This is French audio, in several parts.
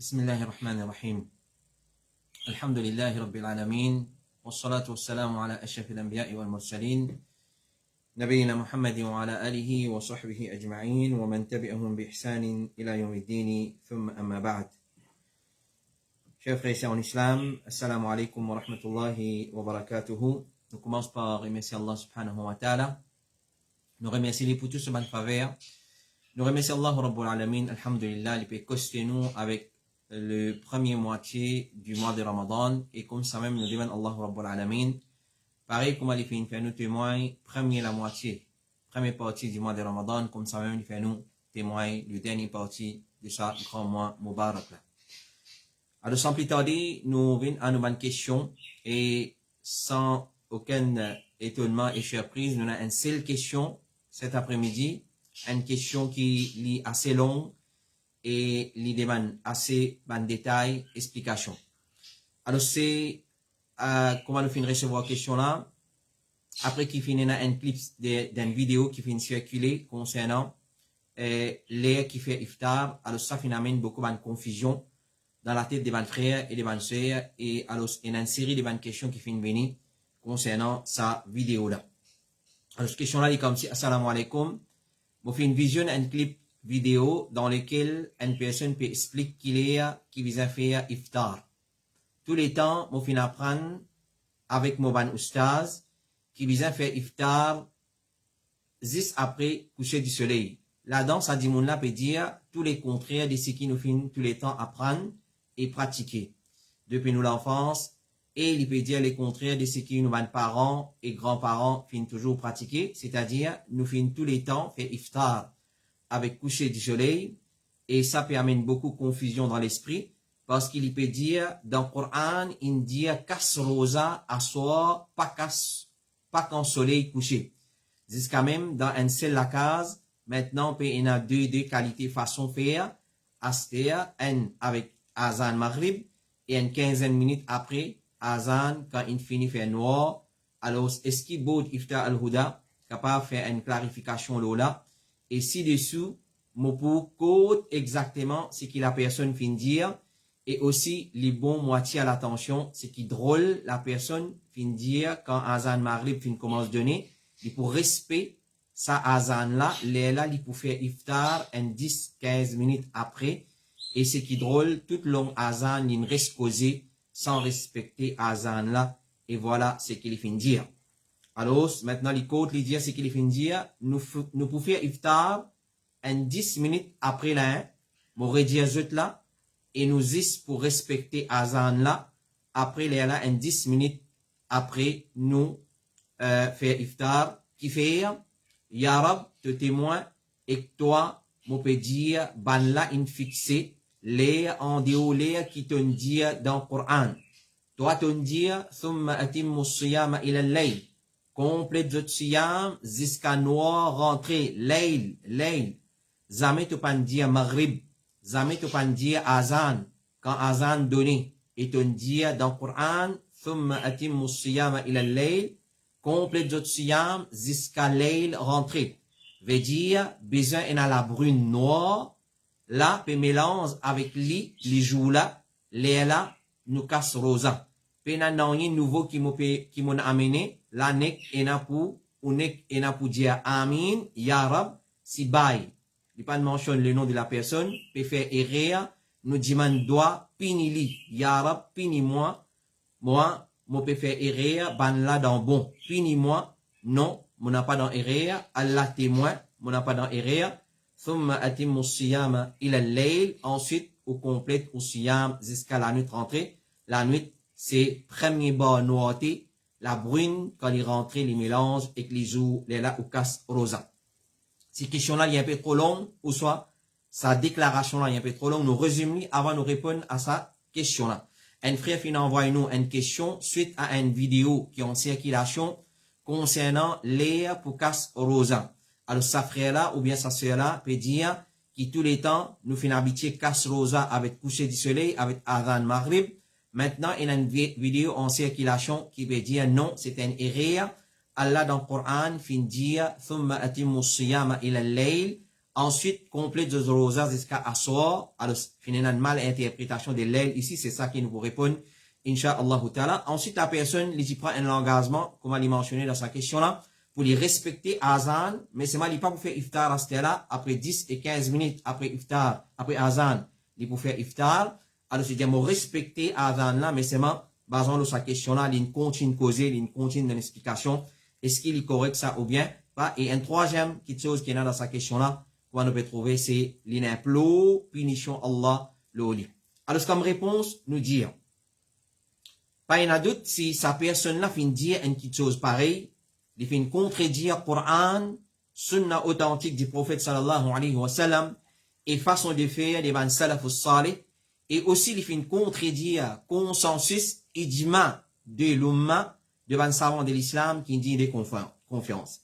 بسم الله الرحمن الرحيم. الحمد لله رب العالمين والصلاة والسلام على أشرف الأنبياء والمرسلين نبينا محمد وعلى آله وصحبه أجمعين ومن تبعهم بإحسان إلى يوم الدين ثم أما بعد. Chers frères et sœurs en islam, assalamu alaikum wa rahmatullahi wa barakatuhu. On commence par remercier Allah subhanahu wa ta'ala. Nous remercions les pour tous ce bonne faveur. Nous remercions Allah Rabbul Alamin, alhamdulillah, il peut coster nous avec le premier moitié du mois de Ramadan, et comme ça même nous demande Allah Rabbul Alamin, pareil comme il fait nous témoigner, première la moitié, première partie du mois de Ramadan, comme ça même il fait nous témoigner du dernier partie de ce grand mois Mubarak là. Alors sans plus tarder, nous venons à nos bonnes questions, et sans aucun étonnement et surprise, nous avons une seule question cet après-midi, une question qui est assez longue, et les demande assez de détails, explications. Alors c'est comment nous finissons recevoir la question là. Après qu'il finit un clip d'une vidéo qui finit circuler concernant l'air qui fait iftar. Alors ça finalement beaucoup de confusion dans la tête des bonnes frères et des bonnes sœurs, et alors il y a une série de bonnes questions qui finissent venir concernant sa vidéo là. Alors cette question là est comme si assalamu alaikum. Vous faites une vision un clip vidéo dans lequel une personne peut expliquer qui vise à faire iftar. Tous les temps, je finis apprendre avec mon ban oustaz qui vise à faire iftar juste après coucher du soleil. Là-dedans, ça dit mon là peut dire tous les contraires de ce qui nous finit tous les temps apprendre et pratiquer. Depuis nous l'enfance, et il peut dire les contraires de ce qui nous parents et grands-parents finissent toujours pratiquer, c'est-à-dire nous finissons tous les temps faire iftar avec coucher du soleil, et ça peut amener beaucoup de confusion dans l'esprit, parce qu'il peut dire, dans le Coran, il dit casse rosa à soir, pas quand soleil couché. Jusqu'à même, dans un seul la case, maintenant, il y a deux qualités façon de faire, astéa, un avec azan maghrib, et une quinzaine de minutes après, azan, quand il finit faire noir. Alors, est-ce qu'il vaut iftar al-huda, capable de faire une clarification là, et ci-dessous, mon pour code exactement ce que la personne finit dire, et aussi les bons moitiés à l'attention, ce qui drôle la personne finit dire quand azan maghrib fin commence donner, il pour respect sa azan là, il pour faire iftar en 10-15 minutes après, et ce qui drôle, toute longue azan, il reste causé sans respecter azan là, et voilà ce qu'il finit dire. Alors, maintenant, les côtes, les dire, c'est qu'il finit dire, nous pouvons faire iftar en 10 minutes après là, nous redire là, et nous dis pour respecter azan là, après là, en 10 minutes après, nous faire iftar, qui fait, Ya Rab, te témoin, et que toi, mon peut dire, ban là, in fixé, les en déolé qui te dit dans le Coran. Toi, te dit, thumma atimmu siyama ila al-layl. Complète votre siyam jusqu'à noir rentré, layl. Jamais tu pas dire maghrib, jamais tu pas dire azan, quand azan donné, et tu dis dans le Coran, thumma atimmu siyama ila al-layl, complète votre siyam jusqu'à layl rentré. Veut dire, besoin en a la brune noire, là, peut mélange avec les jours là, les là, nous casse rosa. Pena nanyi nouveau qui m'ont amené, la nek ena pour, ou nek ena pour dire amin, ya rab, si bay. Il pas mentionne le nom de la personne, peut faire erreur, nous demande doigt, pini-li, ya rab, pini-moi, moi, peut faire erreur, ban là dans bon, pini-moi, non, mon n'a pas dans erreur, Allah témoin, mon n'a pas dans erreur, thumma atimmu siyama ila al-layl, ensuite, au complète au siyam jusqu'à la nuit rentrée, la nuit, c'est premier bas noirté, la brune, quand il rentre, les mélanges, et que les jours, les là, ou casse rosa. Cette question-là, il est un peu trop longue, ou soit, sa déclaration-là, il est un peu trop longue, nous résumons avant de répondre à sa question-là. Un frère finit envoie nous une question suite à une vidéo qui est en circulation concernant l'air pour casse rosa. Alors, sa frère-là, ou bien sa sœur-là, peut dire, qui tous les temps, nous finissons habituer casse rosa avec coucher du soleil, avec Adhan Maghrib. Maintenant, il y a une vidéo en circulation qui veut dire non, c'est une erreur. Allah dans le Coran fin dire, thumma atimmu siyama ila al-layl. Ensuite, complète de rosa jusqu'à assoir. Alors, finalement, mal interprétation de l'aile. Ici, c'est ça qui nous répond. Inch'Allah ta'ala. Ensuite, la personne, il prend un engagement, comme il mentionné dans sa question là, pour les respecter azan, mais c'est mal, il pas pour faire iftar à ce là, après 10 et 15 minutes après iftar, après azan, il pour faire iftar. Alors, c'est dire, moi, respecter azan là, mais c'est mal, basant sur sa question là, il continue de causer, il continue dans l'explication. Est-ce qu'il est correct ça ou bien pas? Et un troisième, petite chose qui est dans sa question là, qu'on peut trouver, c'est l'implo, punition Allah, l'oli. Alors, comme réponse, nous dire, pas un doute si sa personne là fin dire une petite chose pareille, il fin contredire Coran, sunna authentique du prophète sallallahu alayhi wa sallam, et façon de faire des ban salafus salih, et aussi il fin contredire consensus ijma de l'umma, de ban savant de l'islam qui dit des confiance.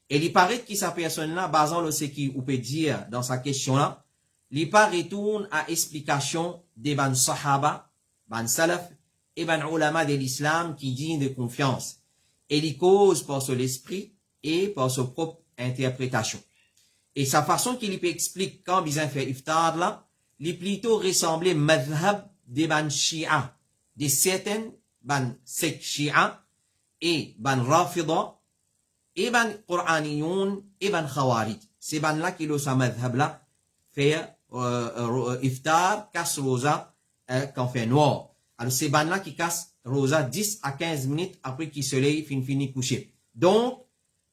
Et il paraît que sa personne là, basant le ce qui peut dire dans sa question là, il retourne à explication des ban sahaba, ban salaf, et ban ulama de l'islam qui dit de confiance. Et il cause par son esprit et par sa propre interprétation. Et sa façon qu'il peut expliquer quand il fait iftar là, il plutôt ressemblait madhab des ban shi'a, des certaines ban sectes shi'a, et ban rafida, et ban qur'aniyoun, et ban khawarij. C'est ban là qu'il a sa madhab là, faire iftar, casse rosa, quand fait noir. Alors, c'est ban là qui casse rosa 10 à 15 minutes après qu'il soleil finit coucher. Donc,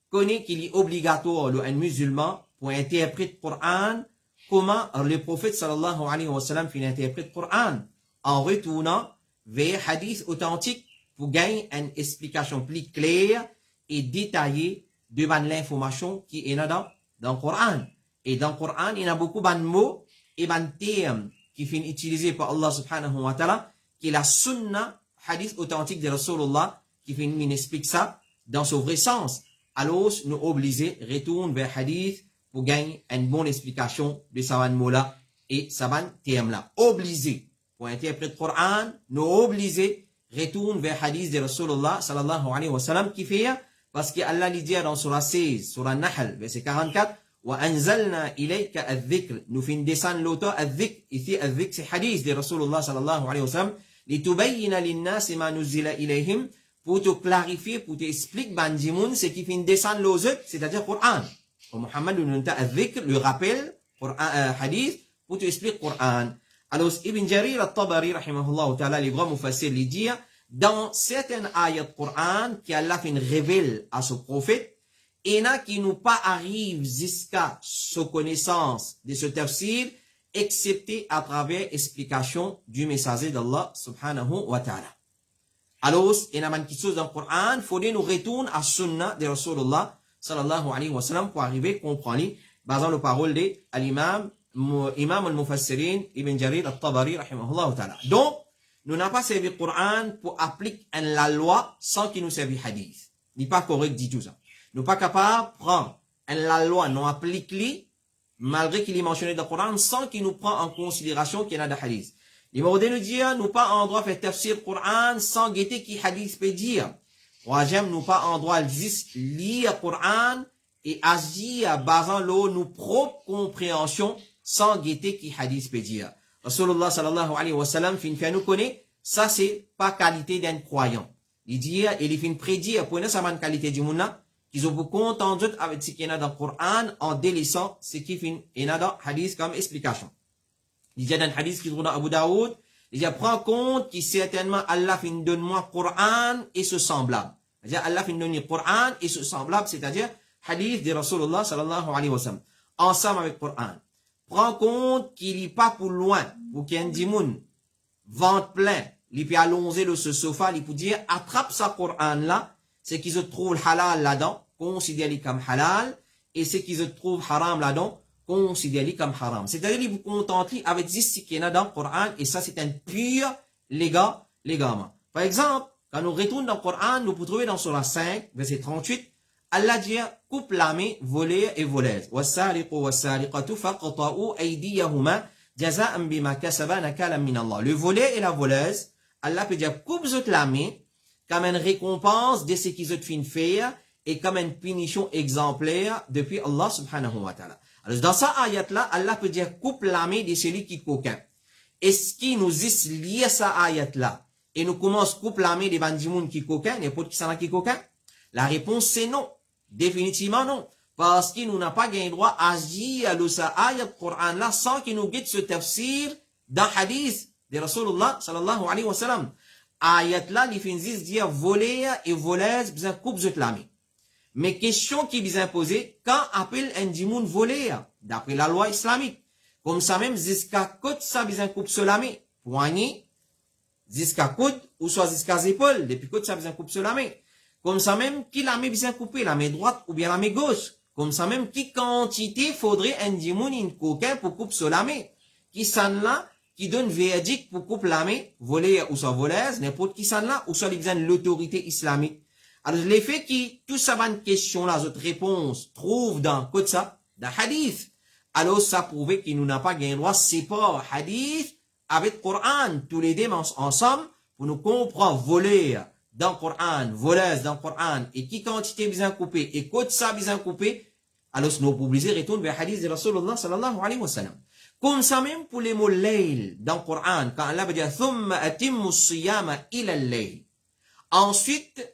connaît qu'il est obligatoire, un musulman, pour interpréter le Coran, comment le prophète sallallahu alayhi wa sallam finit interpréter le Coran, en retournant vers hadith authentique pour gagner une explication plus claire et détaillée devant l'information qui est dans le Coran. Et dans le Coran, il y a beaucoup de mots et de termes qui sont utilisés par Allah subhanahu wa ta'ala, qui est la sunna, hadith authentique de Rasulullah, qui nous explique ça dans son vrai sens. Alors, nous obligés retourner vers hadith pour gagner une bonne explication de savan mola et savan terme là. Obligés pour interpréter le Coran, nous obligés retourner vers hadith de Rasulullah sallallahu alayhi wa sallam qui fait parce que Allah lui dit dans surah 16, surah Nahl, verset 44, wa anzalna ilayka al-dhikr. Nous fin descendre l'auteur al-dhikr. Ici, al-dhikr, c'est hadith de Rasulullah sallallahu alayhi wa sallam. Litubayyina linnasi ma nuzila ilayhim, pour te clarifier, pour t'expliquer bandimoun ce qui fin descendre l'auteur, c'est-à-dire Coran. Muhammad nous a dhikr, le rappel, hadith, pour t'expliquer Coran. Alors, Ibn Jarir al-Tabari, rahimahullah ta'ala, les grands mufassir, lui dit, dans certaines ayats de Coran, qu'Allah fin révèle à ce prophète, et n'a qui nous pas arrive jusqu'à sa connaissance de ce tafsir, excepté à travers explication du messager d'Allah subhanahu wa ta'ala. Alors, il y a quelque chose dans le Coran, il faut nous retourner à sunna de Rasulullah sallallahu alayhi wa sallam pour arriver à comprendre, basant les paroles de l'imam, imam al-mufassirin, Ibn Jarir al-Tabari, rahimahullah ta'ala. Donc, nous n'avons pas servi le Coran pour appliquer la loi sans qu'il nous serve hadith. Il n'est pas correct dit tout ça. Nous ne sommes pas capables de prendre la loi, non appliquer malgré qu'il est mentionné dans le Coran, sans qu'il nous prenne en considération qu'il y a des hadiths. Les mots de nous dire, nous pas en droit de faire tafsir le Coran sans guetter qui hadith peut dire. Troisième, nous pas en droit de lire le Coran et agir basant nos propres compréhensions sans guetter qui hadith peut dire. Rasulullah sallallahu alayhi wa sallam fin nous connaît, ça c'est pas qualité d'un croyant. Il dit, il fin prédire, pour nous, ça man qualité du monde là, qu'ils ont beaucoup entendu avec ce qu'il y a dans le Coran en délaissant ce qui fin est dans le hadith comme explication. Il dit dans le hadith qui se trouve dans Abu Daoud, il dit, prends compte que certainement Allah fin donne-moi Coran et ce semblable. C'est-à-dire, Allah fin donne Coran et ce semblable, c'est-à-dire, hadith de Rasulullah sallallahu alayhi wa sallam. Ensemble avec Coran. Prends compte qu'il n'est pas pour loin, pour qu'il y ait un dimoun, ventre plein, il peut allonger le sofa, il peut dire, attrape sa Coran là, ce qui se trouve halal là-dedans, considère-le comme halal, et ce qui se trouve haram là-dedans, considère-le comme haram. C'est-à-dire, il vous contenter avec ce qui est dans le Coran, et ça, c'est un pur légalement. Par exemple, quand nous retournons dans le Coran, nous pouvons trouver dans Surah 5, verset 38, Allah dit, coupe la main, voleur et voleuse. وَالسَّارِقُ وَالسَّارِقَةُ فَقْطَعُوا أَيْدِيَهُمَا جَزَاءً بِمَا كَسَبَا نَكَالًا مِنَ اللَّهِ. Le voleur et la voleuse, Allah peut dire, coupe la main, comme une récompense de ce qu'ils ont fait faire, et comme une punition exemplaire depuis Allah subhanahu wa ta'ala. Alors, dans ça ayat-là, Allah peut dire coupe la main de celui qui coquin. Est-ce qu'il nous est lié ça ayat-là et nous commence coupe la main des bandimoun qui coquin, n'importe qui s'en a qui coquin? La réponse c'est non. Définitivement non. Parce qu'il nous n'a pas gagné droit à dire le sa ayat Coran là sans qu'il nous guide ce tafsir dans hadith de Rasulullah sallallahu alayhi wa sallam. Ayat là, les finzis dire voler et voler, bien coupe zut la main. Mais question qui vous impose, quand appelle un dimoun voler, d'après la loi islamique, comme ça même, jusqu'à côte, ça vous coupe sur la main, poignée, jusqu'à coude, ou soit jusqu'à épaules, depuis côte, ça vous coupe sur la main. Comme ça même, qui la main bien coupée, la main droite ou bien la main gauche. Comme ça même, qui quantité faudrait un dimoun, une coquin pour couper sur la main. Qui s'en là, qui donne verdict pour couper la main, voler ou soit voleuse, n'importe qui s'en là, ou soit l'autorité islamique. Alors, l'effet qui, tout ça va une question là, votre réponse, trouve dans quoi ça? Dans hadith. Alors, ça prouve qu'il nous n'a pas gagné droit, c'est pas hadith avec Coran, tous les deux ensemble, pour nous comprendre voler dans Coran, voleuse dans Coran, et qui quantité bien coupé, et quoi ça bien coupé, alors, nous pouvons retourner vers hadith de Rasulullah sallallahu alayhi wa sallam. Comme ça même pour les mots layl dans Coran, quand Allah veut dire, thumma atimmu siyama ila al-layl. Ensuite,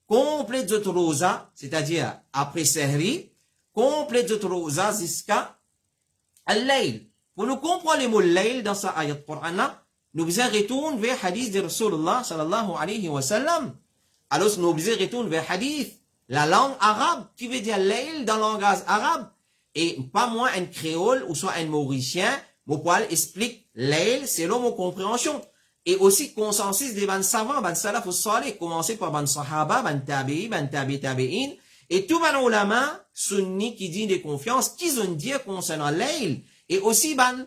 complète de rosa, c'est-à-dire après Sahri, complète de rosa jusqu'à al-layl. Pour nous comprendre les mots layl dans sa ayat Coran, nous devons retourner vers hadith de Rasulullah sallallahu alayhi wa sallam. Alors nous devons retourner vers hadith, la langue arabe, qui veut dire layl dans le langage arabe, et pas moins un créole ou soit un mauricien, mon poil explique layl selon mon compréhension. Et aussi consensus des ban savants, ban salaf ou salih, commencé par ban sahaba, ban tabi'i, ban tabi'in, et tout ban ulama sunni qui dit de confiance, qu'ils ont dit concernant layl, et aussi ban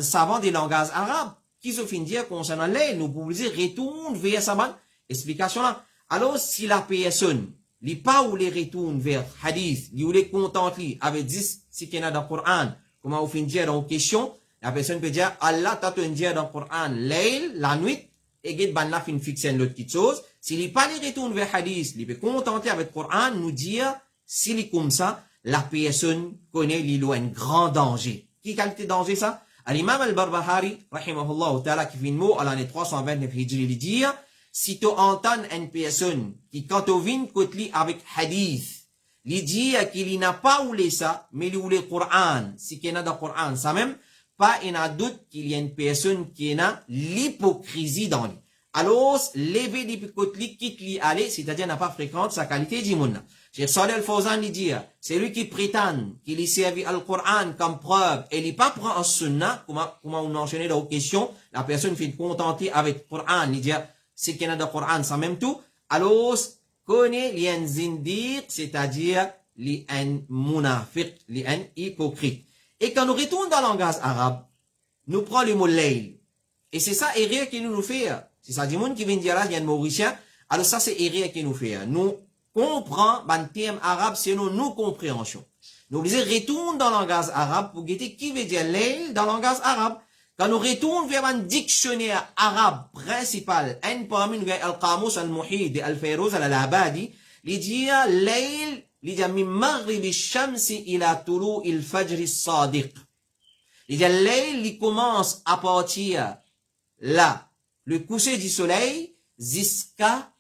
savants des langages arabes, qui se fin dire concernant layl, nous pouvons dire retourne vers sa ban explication là. Alors, si la personne, les pas ou les retourne vers hadith, ou les contente avec 10, si qu'il y a dans le Coran, comment vous fin dire dans question, la personne peut dire, Allah t'a dit dans le Coran, layl, la nuit, et get ban la fin fixer l'autre petite chose. S'il n'est pas les retourne vers hadith, il peut contenter avec le Coran, nous dire, s'il est comme ça, la personne connaît l'îlot un grand danger. Qui qualité de danger ça? L'imam al-Barbahari, rahimahullah ta'ala, qui fait une mot à l'année 329 hijri, il dit, si tu entends une personne qui, quand on vient côté avec hadith, il dit qu'il n'a pas oulé ça, mais il oulé le Coran, si qu'il y a dans le Coran, ça même, pas il y a doute qu'il y a une personne qui a l'hypocrisie dans lui. Alors, lever l'hypocrisie, quitte lui aller, c'est-à-dire n'a pas fréquente sa qualité d'immun. Cheikh Saleh Al-Fawzan lui dit, c'est lui qui prétend qu'il y servi al Coran comme preuve, et il pas prend en sunna, comment on enchaîne dans la question, la personne fait contenter avec le Coran, il dit, c'est qu'il y a dans le Coran, ça même tout. Alors, connaît l'un zindiq, c'est-à-dire l'un munafiq, l'un hypocrite. Et quand nous retournons dans le langage arabe, nous prenons le mot layl. Et c'est ça, erreur qui nous fait. C'est ça, du monde qui vient dire là, il y a un mauricien. Alors ça, c'est erreur qui nous fait. Nous comprenons, le terme arabe, selon nos compréhensions. Nous disons, retourne dans le langage arabe pour guetter qui veut dire layl dans le langage arabe. Quand nous retournons vers un dictionnaire arabe principal, un parmi nous, Al-Qamus Al-Muhid et Al-Fayrouz Al-Abadi, il dit, layl, il dit, min maghrib al-shamsi ila tulu il-fajr as-sadiq. Il dit, layl, il commence à partir là, le coucher du soleil, jusqu'à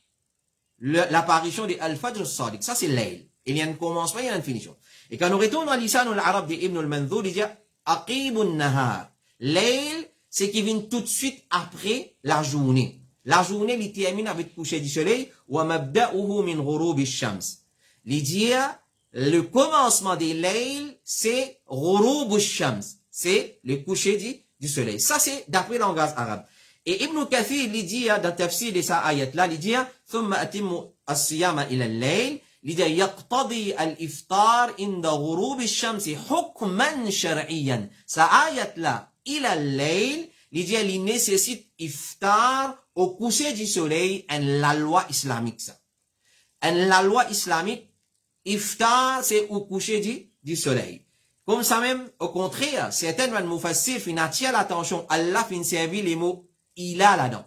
l'apparition de al-fajr as-sadiq. Ça, c'est layl. Il y a un commencement, il y a une finition. Et quand nous retournons à l'Isan al-Arab de Ibn al-Manzour, il dit, aqibun nahar. Layl, c'est qui vient tout de suite après la journée. La journée, il termine avec le coucher du soleil, wa mabda'uhu min ghurub ash-shams. Il dit, le commencement des layl, c'est ghurub ash-shams. C'est le coucher du soleil. Ça, c'est d'après le langage arabe. Et Ibn Kathir, il dit, dans le tafsir de sa ayat là, il dit, thumma atimmu as-siyama ila al-layl, il dit, yaqtadi al-iftar inda ghurub ash-shams hukman shar'iyyan. Sa ayat là, ila al-layl, il dit, il nécessite iftar au coucher du soleil en la loi islamique, ça. En la loi islamique, iftar, c'est au coucher du soleil. Comme ça même, au contraire, certains mufassir fin attirent l'attention, Allah fin servir les mots ila là-dedans.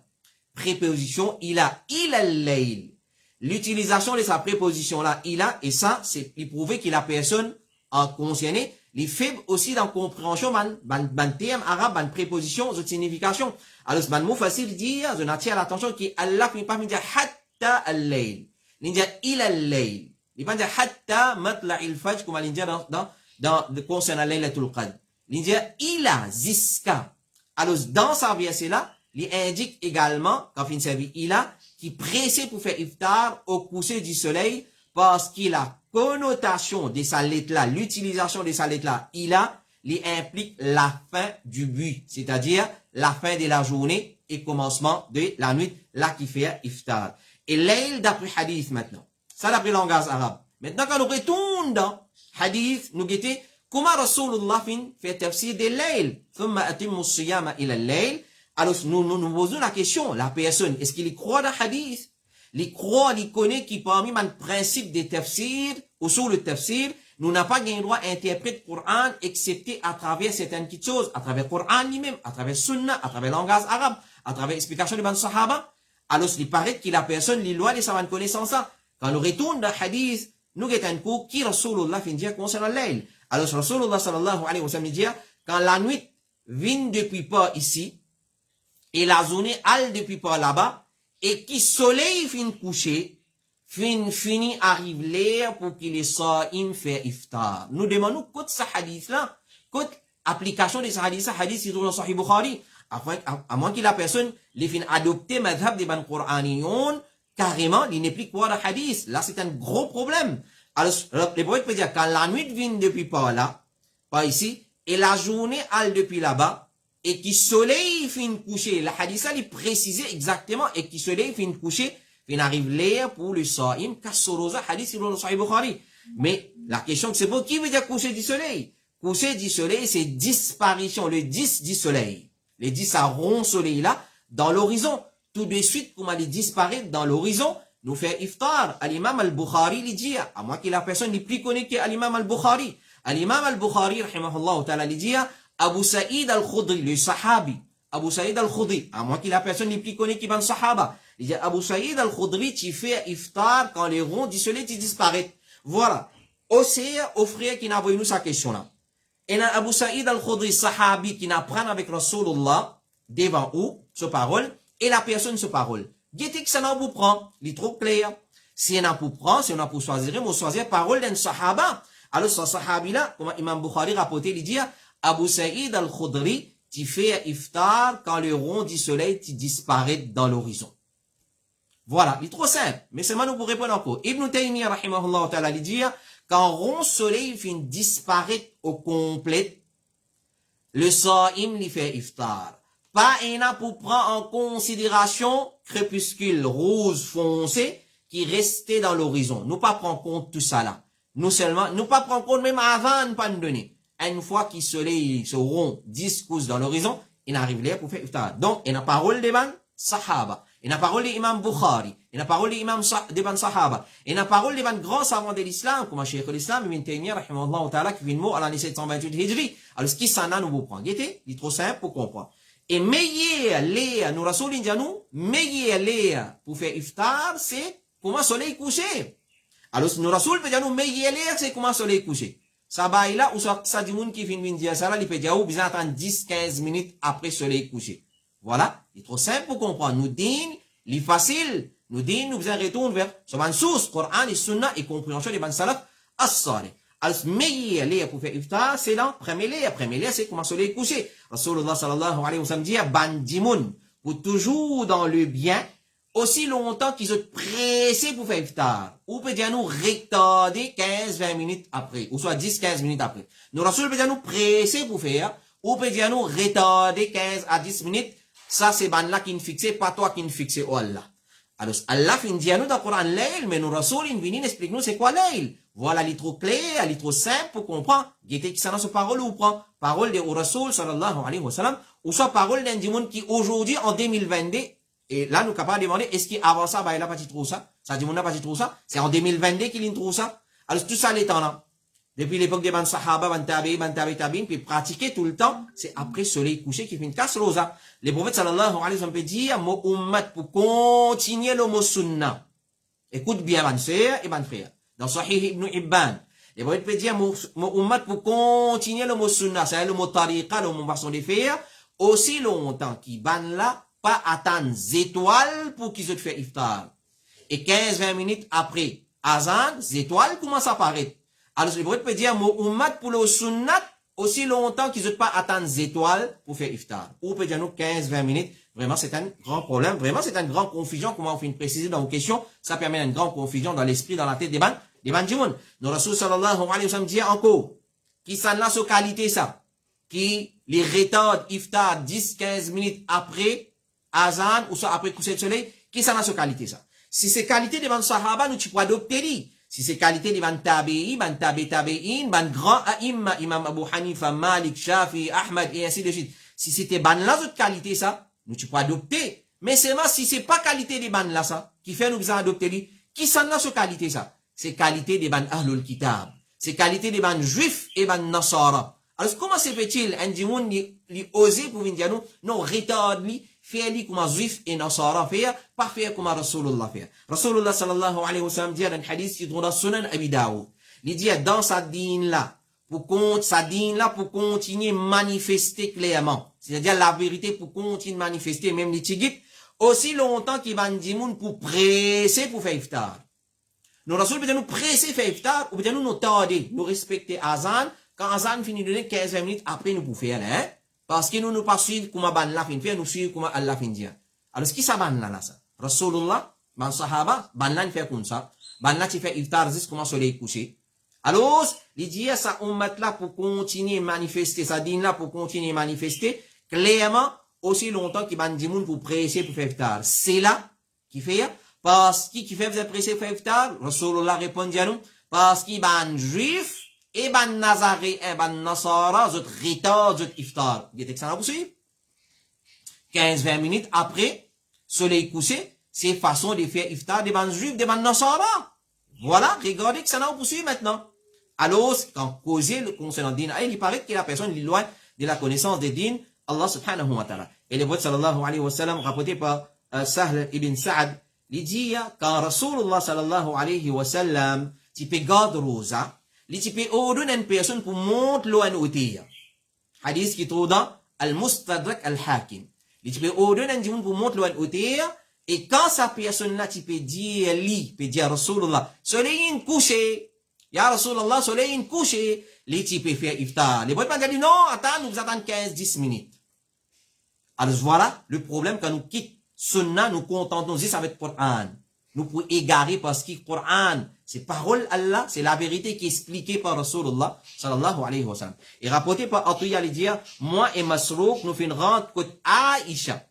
Préposition ila al-layl. L'utilisation de sa préposition là, ila, et ça, c'est, il prouvait que la personne en conscient, les faibles aussi dans compréhension, ban terme arabe, ban préposition, de signification. Alors, ban mot facile dire, je n'attire l'attention qui Allah finit pas me dire hatta al-layl. Il dit ila al-layl. Il va dire hatta matla il-fajr, comme il dit dans concernant laylatul qadr. Il dit ila ziska. Alors, dans sa verset là, il indique également, quand il s'agit ila, qui pressé pour faire iftar au coucher du soleil, parce qu'il a connotation de sa lettre là, l'utilisation de sa lettre là, il implique la fin du but, c'est-à-dire la fin de la journée et commencement de la nuit, là qui fait iftar. Et layl d'après hadith maintenant. Ça d'après le langage arabe. Maintenant, quand nous retournons dans hadith, nous guettons comment Rasulullah fait tafsir de layl. Thumma atimmu siyama ila layl. Alors, nous posons la question, la personne, est-ce qu'il croit dans hadith? Il croit, il connaît qui parmi les principes des tafsir, ou sur le tafsir, nous n'avons pas le droit d'interpréter le Coran, excepté à travers certaines petites choses, à travers le Coran lui-même, à travers le Sunnah, à travers le langage arabe, à travers l'explication de ban Sahaba. Alors, il paraît que la personne, les lois, les savants connaissent ça. Quand nous retournons dans le hadith, nous avons un coup qui Rasulullah fait dire concernant l'ail. Alors, Rasulullah sallallahu alayhi wa sallam dit, quand la nuit vient depuis pas ici, et la journée alle depuis par là-bas, et qui soleil fin coucher, fini arrive l'air pour qu'il les sa'im fait iftar. Nous demandons quoi ce hadith là, quoi application de ce hadith, qui est dans Sahih Bukhari, à moins que la personne les fin adopter madhab des ban Qur'aniyon, carrément, il n'est plus quoi le hadith. Là, c'est un gros problème. Alors, les prophètes peuvent dire, quand la nuit vient depuis par là, par ici, et la journée alle depuis là-bas, et qui soleil fin coucher, la hadith il précisait exactement, et qui soleil fin coucher, fin arrive l'air pour le sa'im, kassorosa hadith dans le Sahih Bukhari. Mais la question c'est pour qui veut dire coucher du soleil? Coucher du soleil, c'est disparition, le 10 du soleil. Les 10 à rond soleil là, dans l'horizon. Tout de suite, comme elle disparaît dans l'horizon, nous fait iftar. À l'imam al-Bukhari, il dit, à moins que la personne n'est plus connectée à l'imam al-Bukhari. À l'imam al-Bukhari, rahimahullah ta'ala, il dit, Abu Saïd al-Khudri, le sahabi, Abu Saïd al-Khudri, à moins que la personne n'est plus connue qui va le sahaba. Il dit, Abu Saïd al-Khudri, tu fais iftar quand les ronds du soleil disparaissent. Voilà. Aussi, au frère qui n'a envoyé nous sa question là. Et là, Abu Saïd al-Khudri, sahabi, qui n'apprend avec Rasulullah, devant où, ce parole, et la personne se parole. Guettez que ça n'a pas prend, il est trop clair. Si on a pour prendre, si on a pour choisir, on choisir parole d'un sahaba. Alors, ce sahabi là, comme Imam Bukhari rapporté, il dit, Abu Saïd al-Khudri, tu fais iftar quand le rond du soleil disparaît dans l'horizon. Voilà, il est trop simple. Mais c'est maintenant pour répondre encore. Ibn Taymiyyah, rahimahullah ta'ala, il dit, quand rond soleil finit disparaître au complet, le sa'im lui fait iftar. Pas un pour prendre en considération crépuscule rose foncé qui restait dans l'horizon. Nous pas prendre compte tout ça là. Nous seulement, nous pas prendre compte même avant de pas nous donner. Une fois qu'il soleil se rond 10 coups dans l'horizon, il arrive là pour faire iftar. Donc, il y a la parole des ban sahaba. Il y a la parole de l'imam Bukhari. Il y a la parole de l'imam des ban sahaba. Il y a la parole des ban grands savants de l'islam, comme Cheikh l'Islam, Ibn Taymiyyah, rahimahullah ta'ala, qui vient de mort à l'année 728 Hijri. Alors, ce qui s'en a, nous vous prendre. Guettez, il est trop simple pour comprendre. Et meilleur l'air, nous rasoul indianou, meilleur l'air pour faire iftar, c'est comment soleil couché. Alors, nous rasoul peut dire nous meilleur l'air, c'est comment soleil couché. Ça va là, ou ça dit moun qui vient de dire ça là, il peut dire, ou besoin attendre 10-15 minutes après soleil couché. Voilà. C'est trop simple pour comprendre. Nous disons, il est facile. Nous disons, nous besoin retourner vers, sur une source, Coran et Sunna et compréhension des ban salaf, as-salih. Alors, meilleur l'air pour faire iftar, c'est là, premier l'air. Premier l'air, c'est comment soleil couché. Rasulullah sallallahu alayhi wa sallam dit, bandimoun, pour toujours dans le bien, aussi longtemps qu'ils sont pressés pour faire iftar. Ou peut dire nous retarder 15-20 minutes après. Ou soit 10-15 minutes après. Nous, Rasul peut dire nous pressés pour faire. Ou peut dire nous retarder 15 à 10 minutes. Ça, c'est ban là qui ne fixe, pas toi qui ne fixe, oh Allah. Alors, Allah fin dit à nous dans le Coran l'ail, mais nous, Rasul, il vient explique nous c'est quoi l'ail. Voilà, il est trop clair, il est trop simple pour comprendre. Guettez qui ça dans ce parole ou prend. Parole de Rasul sallallahu alayhi wa sallam. Ou soit parole d'un monde qui aujourd'hui, en 2022, et là, nous sommes capables de demander, est-ce qu'avant ça, bah, il n'a pas dit trop ça? Ça dit, on n'a pas dit trop ça? C'est en 2022 qu'il a trouvé ça? Alors, tout ça, les temps là. Depuis l'époque des ban sahaba, ban tabi, puis pratiquer tout le temps, c'est après soleil couché qui fait une casse rosa. Les prophètes sallallahu alayhi wa sallam peut dire, mo ummat pour continuer le mot sunna. Écoute bien, ban sœur et ban frère. Dans Sahih Ibn Hibban, Les prophètes peuvent dire, mon ummat pour continuer le mot sunna, c'est le mot tariqa, le mot façon de faire, aussi longtemps qu'ils ban là, pas attendre étoiles pour qu'ils se fassent iftar. Et 15-20 minutes après, azan, étoiles commencent à apparaître. Alors, les prophètes peuvent dire, mon ummat pour le sunnat, aussi longtemps qu'ils ne pas attendre les étoiles pour faire iftar. Ou peut dire nous 15-20 minutes. Vraiment, c'est un grand problème. Vraiment, c'est une grande confusion. Comment on fait une précision dans vos questions? Ça permet une grande confusion dans l'esprit, dans la tête des ban du monde. Nos Rasul sallallahu alayhi wa sallam dit encore, qui s'en a sur qualité ça, qui les retarde iftar 10-15 minutes après azan, ou soit après coucher de soleil, qui s'en a sur qualité ça. Si c'est qualité des ban sahaba, nous tu peux adopter. Si c'est qualité des ban tabi'i, ban tabi'in, ban grand a'imma, imam Abu Hanifa, Malik, Shafi, Ahmad, et ainsi de suite. Si c'était ban là, autre qualité ça, nous tu peux adopter. Mais seulement si c'est pas qualité des ban là ça, qui fait nous besoin adopter, qui s'en a sur qualité ça? C'est qualité des ban ahlul kitab. C'est qualité des ban juifs et ban nasara. Alors comment se fait-il, un dimoun li oser pour venir dire nous, non, retarde li, faire li comme juif et nasara faire, pas faire comme Rasulullah faire. Rasulullah sallallahu alayhi wa sallam dit dans un hadith qui trouve dans Sunan Abi Daoud. Il dit dans sa dîne là, pour continuer manifester clairement. C'est-à-dire la vérité pour continuer manifester, même les tigit, aussi longtemps qu'il va dimoun pour presser pour faire iftar. Nous Rasul peut nous presser faire iftar, ou peut nous tarder, nous respecter azan, quand azan finit de donner 15-20 minutes après nous pour faire, hein? Parce que nous pas suivre comment ban la fin faire, nous suivre comment Allah fin dire. Alors, ce qui ça ban là, ça? Rasulullah, ban sahaba, ban là, fait comme ça. Ban là, tu fais iftar, juste comment soleil coucher. Alors, il dit à sa ummat là pour continuer manifester, sa dîne là pour continuer manifester, clairement, aussi longtemps qu'il ban dimoun pour presser pour faire iftar. C'est là, qui fait, parce qui fait vous presser pour faire iftar? Rasulullah répond à nous, parce qu'il ban juif, et ban nazaréen, ban nasara, zot retard, zot iftar. Il est excellent pour suivre. 15-20 minutes après, soleil couché, c'est façon de faire iftar des ban juifs, des ban nasara. Voilà, regardez que ça n'a pas suivre maintenant. Alors, quand causer le concernant din, il paraît que la personne est loin de la connaissance des din, Allah subhanahu wa ta'ala. Et le prophète sallallahu alayhi wa sallam, rapporté par Sahl ibn Sa'ad, il dit, quand Rasulullah sallallahu alayhi wa sallam, tu peux garder rosa, il peut ordonner une personne pour monter loin au tir. Hadith qui trouve dans Al-Mustadrak Al-Hakim. Il peut ordonner une personne pour monter loin au tir, et quand sa personne-là, tu peux dire, peut dire Rasulullah, soleil couché, ya Rasulullah, soleil couché, tu peux faire iftar. Les prophètes disent, non, attends, nous attendons 15-10 minutes. Alors voilà, le problème quand nous quittons Sunna, nous contentons juste avec le Coran. Nous pouvons égarer parce que le Coran, c'est parole Allah, c'est la vérité qui est expliquée par Rasulullah sallallahu alayhi wa sallam. Et rapporté par Atiyya, il dit, moi et Masrouk, nous faisons une rente côté Aïcha.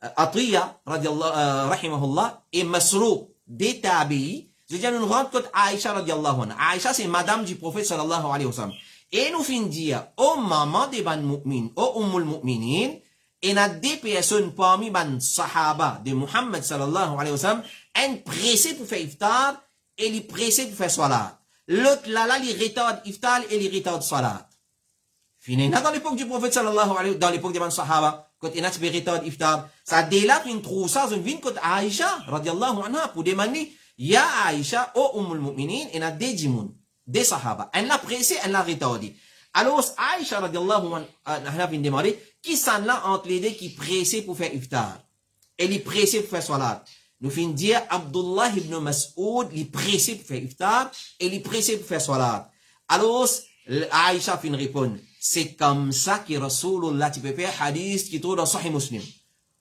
Atiyya, rahimahullah, et Masrouk, des tabi'i, je veux dire, nous rentrons côté Aïcha, radiallahu anha. Aïcha, c'est madame du prophète sallallahu alayhi wa sallam. Et nous faisons dire, oh maman des ban mu'min, oh ummul mu'minin, et n'a des personnes parmi ban sahaba de Muhammad sallallahu alayhi wa sallam, un pressé pour faire iftar, et les pressé pour faire salat. L'autre là, les retarde iftar et les retarde salat. Finalement, dans l'époque du prophète sallallahu alayhi wa sallam, dans l'époque des ban sahaba, quand il y a des retarde iftar, ça délate une troussa, une vine côté Aïcha, radiallahu anha, pour demander, ya Aïcha, oh ummul mu'minin, et n'a des djimoun, des sahaba. Elle l'a pressé, elle l'a retardé. Alors, Aïcha, radiallahu anha, vient demander, qui s'en là entre les deux qui pressé pour faire iftar? Et les pressé pour faire salat. Nous finissons dire, Abdullah ibn Mas'ud, les pressé pour faire iftar, et les pressé pour faire salat. Alors, Aïcha finit répondre, c'est comme ça que Rasulullah, tu peux faire hadith qui trouve dans Sahih Muslim.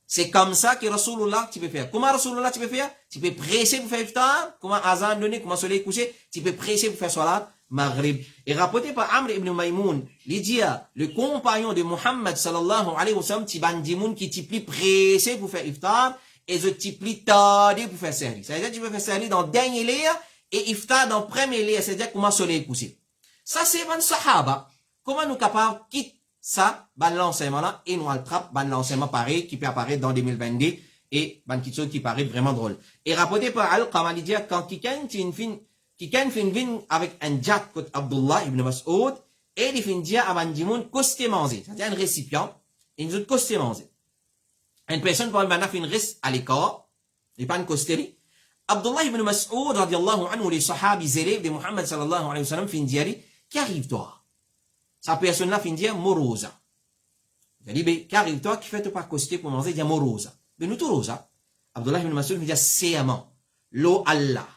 C'est comme ça que Rasulullah, tu peux faire. Comment Rasulullah, tu peux faire? Tu peux presser pour faire iftar. Comment azan donné, comment soleil couché, tu peux presser pour faire salat. Maghrib. Et rapporté par Amr ibn Maymoun, il dit, le compagnon de Muhammad sallallahu alayhi wa sallam, tu bandimoun qui t'y plie pressé pour faire iftar, et je t'y plie tardé pour faire sahri. C'est-à-dire, tu peux faire sahri dans le dernier layer, et iftar dans le premier layer, c'est-à-dire comment soleil couché. Ça, c'est un sahaba. Comment nous capables quitter ça, ban l'enseignement là, et nous attrape, ban l'enseignement pareil, qui peut apparaître dans 2022, et ban quelque chose qui paraît vraiment drôle. Et rapporté par Al-Qama, il dit, quand quelqu'un fait une vin avec un jack côté Abdullah ibn Mas'ud, et il fait une dia avant dimoun costé manger. C'est-à-dire un récipient, et une autre costé manger. Une personne, pour une fait une ris à l'écart, il pas une costérie. Abdullah ibn Mas'ud, radiallahu anhu, les sahabis élèves de Muhammad sallallahu alayhi wa sallam, fin dire, qu'arrive-toi? Sa personne-là fin dire, morosa. Il dit, qu'arrive-toi, qui fait pas coster pour manger, dit morosa. Mais nous, tout rosa. Abdullah ibn Mas'ud fin dire, serment. L'eau Allah.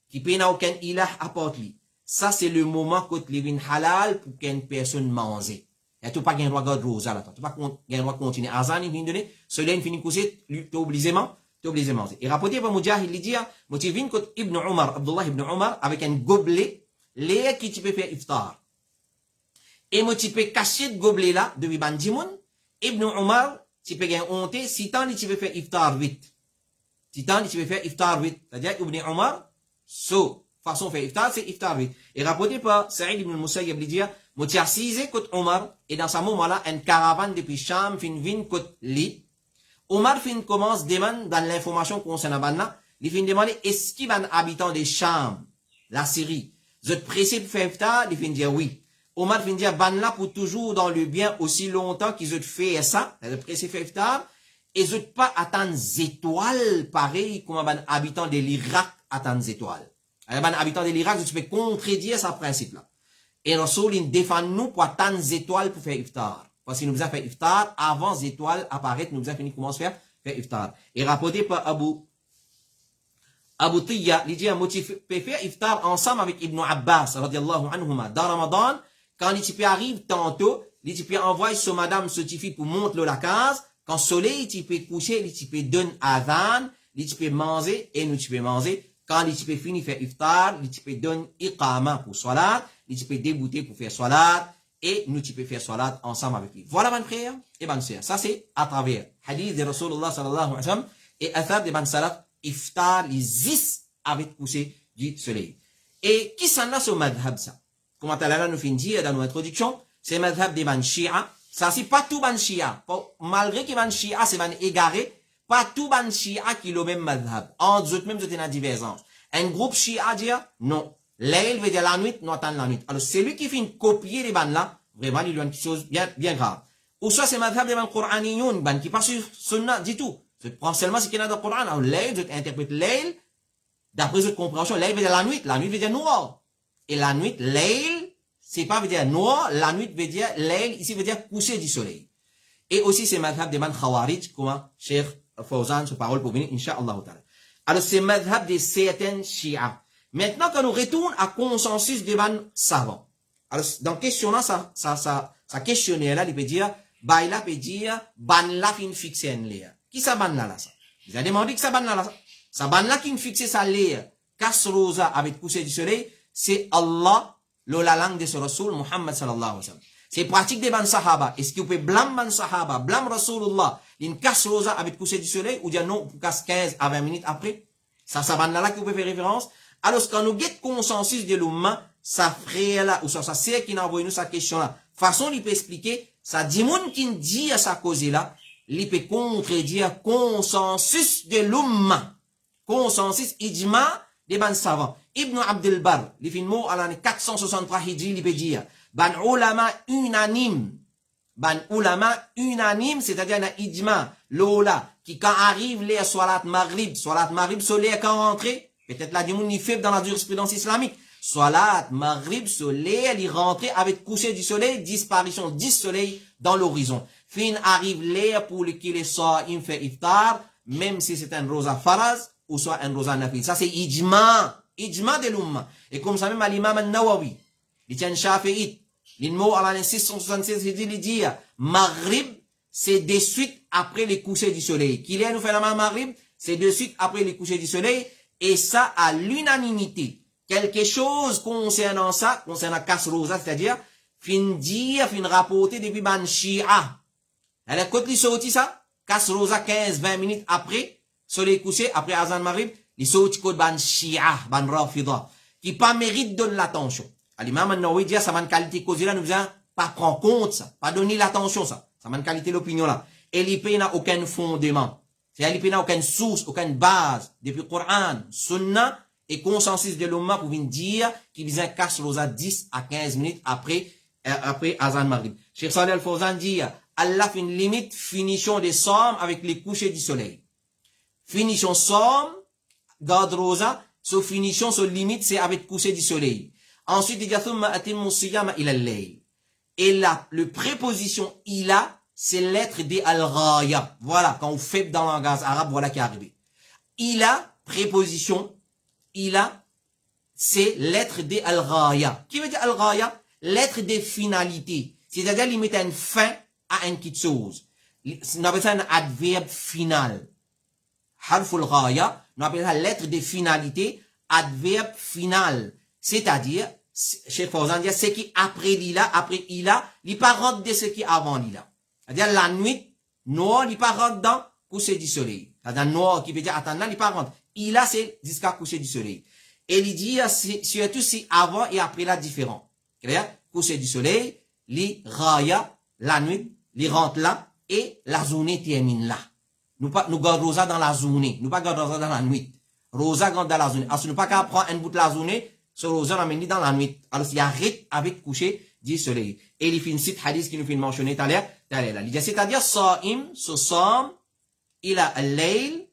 Qui peut n'a aucun ilah apporte lui. Ça, c'est le moment que tu es halal pour qu'une personne mange. Et tu pas gain droit de rosa là. Tu pas gain droit de continuer. Azan, il vient donner, cela, il finit coucher, tu es obligé de manger. Et rapporté par Mujahid, il dit, tu viens que Ibn Omar, Abdullah ibn Omar, avec un gobelet, l'air qui tu peux faire iftar. Et moi, tu peux cacher le gobelet là, de Bandimoun. Ibn Omar, tu peux gagner honte, si tant tu peux faire iftar vite. Si tant tu peux faire iftar vite. C'est-à-dire, Ibn Omar, façon faire iftar, c'est iftar vite. Et rapporté par Saïd ibn Musayyab, il dit, moi, tu as assisé côté Omar, et dans ce moment-là, une caravane depuis Cham, fin vin côté li. Omar fin commence demande dans l'information concernant Banna, il fin demander est-ce qu'il y a un habitant de Cham, la Syrie, vous êtes pressé pour faire iftar, il fin dire oui. Omar fin dire Banna pour toujours dans le bien aussi longtemps qu'ils ont fait ça, ils êtes pressé faire iftar, et ils n'ont pas attendre des étoiles pareil comme un habitant de l'Irak attend des étoiles. Un habitant de l'Irak, tu peux contredire ce principe-là. Et Rasoul, il défend nous pour attendre des étoiles pour faire iftar. Parce qu'il nous a fait iftar, avant les étoiles apparaissent, nous a fini commencer à faire iftar. Et rapporté par Abu Tiya, il dit, moi, tu peux faire iftar ensemble avec Ibn Abbas, radiallahu anhuma, dans Ramadan, quand l'ITP arrive tantôt, l'ITP envoie ce madame, ce tifi pour monter la case, quand le soleil, l'ITP coucher, l'ITP donne adhan, l'ITP manger, et nous, l'ITP manger. Quand l'ITP finit faire iftar, l'ITP donne iqama pour salat, l'ITP débouter pour faire salat, et nous, tu peux faire salat ensemble avec lui. Voilà, bonne prière et bonne sœur. Ça, c'est à travers hadith de Rasulullah sallallahu alayhi wa sallam et athar de bonne salat, iftar, les 10 avec coucher du soleil. Et qui s'en a ce madhab, ça? Comme Allah nous fait dire dans notre introduction, c'est madhab des ban shia. Ça, c'est pas tout ban shia. Malgré que ban shia, c'est ban égaré, pas tout ban shia qui le même madhab. En d'autres même, c'est une divergence. Un groupe shia dit, non. L'ail veut dire la nuit, nous attendons la nuit. Alors, celui qui fait copier les bandes là, vraiment, il y a une chose bien grave. Ou soit c'est madhab des bandes coraniyoun, ban qui passe sur sunna, du tout. C'est seulement ce qu'il y a dans le Coran. Alors, l'ail, je interprète l'ail, d'après cette compréhension, l'ail veut dire la nuit veut dire noir. Et la nuit, l'ail, c'est pas veut dire noir, la nuit veut dire, l'ail, ici veut dire coucher du soleil. Et aussi, c'est madhab des bandes khawarij, comme Cheikh Fawzan, ce parole pour venir, incha'Allah ta'ala. Alors, c'est madhab des certaines shi'a. Maintenant, quand nous retournons à consensus des ban savants. Alors, dans questionnant sa questionnaire là, il peut dire, il peut dire, ban la fin fixé en l'air. Qui ça ban là, ça? Il a demandé que ça ban là, ça ban là qui fixe sa l'air. Kasrosa avec coucher du soleil, c'est Allah, la langue de ce Rasoul, Muhammad sallallahu alayhi wa sallam. C'est pratique des ban sahaba. Est-ce que vous pouvez blâmer ban sahaba, blâmer Rasoulullah, une kasrosa avec coucher du soleil, ou dire non, pour casse 15 à 20 minutes après? Ça ban là que vous pouvez faire référence? Alors, quand nous guette consensus de l'umma, sa frère là, ou sa sœur qui n'a envoyé nous sa question là, façon, il peut expliquer, ça dit moun qui dit à sa cause là, il peut contredire consensus de l'umma. Consensus, ijma, des ban savants. Ibn Abdel Bar, il fait mot à l'année 463 hijri, il peut dire, ban ulama unanime, c'est-à-dire un ijma, l'ola, qui quand arrive les salat maghrib, soleil quand rentré, peut-être la dimoun ni faible dans la jurisprudence islamique. Salat, maghrib, soleil, elle y rentrait avec coucher du soleil, disparition du soleil dans l'horizon. Fin arrive l'air pour lequel les sa'im fait iftar, même si c'est un rosa faraz, ou soit un rosa nafil. Ça c'est ijma de l'umma. Et comme ça même à l'imam al-Nawawi, il tient Shafi'it, l'immo à l'année 676, il dit, maghrib, c'est de suite après les couchers du soleil. Qu'il est nous fait la maghrib, c'est de suite après les couchers du soleil, et ça à l'unanimité. Quelque chose concernant ça, concernant Kasrosa, c'est-à-dire, fin rapporter depuis ban Shia. Elle a côté sorti ça, Kasrosa 15-20 minutes après, soleil couché, après Azan Maghrib, il sorti côté ban Shia, ban Rafida, qui pas mérite de l'attention. L'imam al-Nawawi dit, ça m'a une qualité cause là, nous faisons pas prendre compte ça, pas donner l'attention ça. Ça m'a une qualité l'opinion là. Et l'IP n'a aucun fondement. C'est-à-dire qu'il n'a aucune source, aucune base, depuis le Coran, Sunna, et consensus de l'Umma pour venir dire qu'il vient casse rosa 10 à 15 minutes après Azan Maghrib. Cheikh Saleh Al-Fawzan dit, Allah fait une limite, finition des sommes avec les couchers du soleil. Finition somme, garde rosa, sa finition, sa limite, c'est avec coucher du soleil. Ensuite, il dit, thumma atimmu siyama ila al-layl. Et là, le préposition ila, c'est l'être des al-ghaya. Voilà, quand on fait dans le langage arabe, voilà qui est arrivé. Ila, préposition, ila, c'est l'être des al-ghaya. Qui veut dire al-ghaya? L'être des finalités. C'est-à-dire, il met une fin à une petite chose. On appelle ça un adverbe final. Harful ghaya, on appelle ça lettre de finalité, adverbe final. C'est-à-dire, Cheikh Fawzan dit, ce qui après l'ila, il pas rentre de ce qui avant l'ila. C'est-à-dire, la nuit, noir, il pas rentre dans coucher du soleil. C'est-à-dire, noir qui veut dire attendre là, il pas rentre. Ila, c'est jusqu'à coucher du soleil. Et il dit, surtout si avant et après là différent. Clair? Coucher du soleil, li ghaya, la nuit, li rentre là, et la journée termine là. Nous gardons rosa dans la journée. Nous pas gardons rosa dans la nuit. Rosa dans la journée. Alors, si nous pas qu'à prendre un bout de la journée, ce rosa l'amène dans la nuit. Alors, il y a rythme avec coucher du soleil. Et il fait une cite hadith qui nous fait mentionner tout à l'heure. C'est-à-dire, sa'im, ce sam, il a al-layl,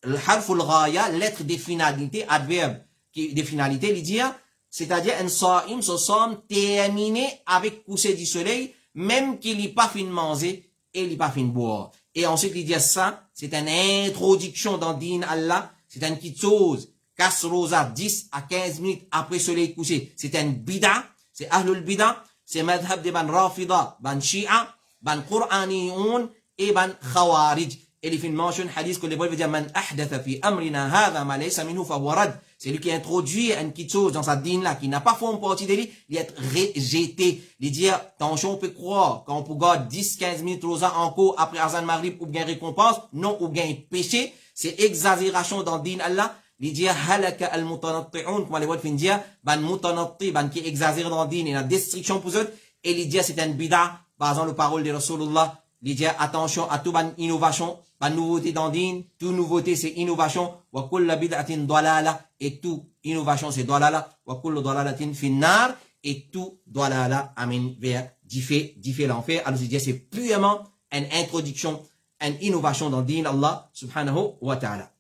le harful ghaya, lettre des finalités, adverbe des finalités, il dit, c'est-à-dire, un sa'im, ce sam, terminé avec coucher du soleil, même qu'il n'est pas fin de manger et il n'est pas fin de boire. Et ensuite, il dit ça, c'est une introduction dans Din Allah, c'est une petite chose, casse rosa 10 à 15 minutes après soleil couché. C'est une bida, c'est ahlul bida, c'est madhab de ban rafida, ban shi'a, ban qur'aniyoun et ban khawarij. Et il fait une mention hadith que les veut dire, man ahdatha fi amrina hadha ma laysa minhu fa warad. C'est lui qui introduit une petite chose dans sa dîne là, qui n'a pas fait une partie de lui, il est rejeté. Il dit, attention, on peut croire, quand on peut garder 10-15 minutes rosa encore après Azan Maghrib, ou bien récompense, non, ou bien péché, c'est exagération dans dîne Allah. Il dit, halaka al-mutanatti'un, comme les voix de dire, ban mutanatti, ban qui exagère dans dîne, et la destruction pour eux. Et il dit, c'est un bida, basant le parole de Rasulullah. Il dit, attention à tout ban innovation, ban nouveauté dans dîne, tout nouveauté c'est innovation, wa kulla bid'atin dalala, et tout innovation c'est dalala, wa kullu dalalatin finnar, et tout dalala amène vers diffé l'enfer. Alors je dis, c'est purement une introduction, une innovation dans dîne Allah subhanahu wa ta'ala.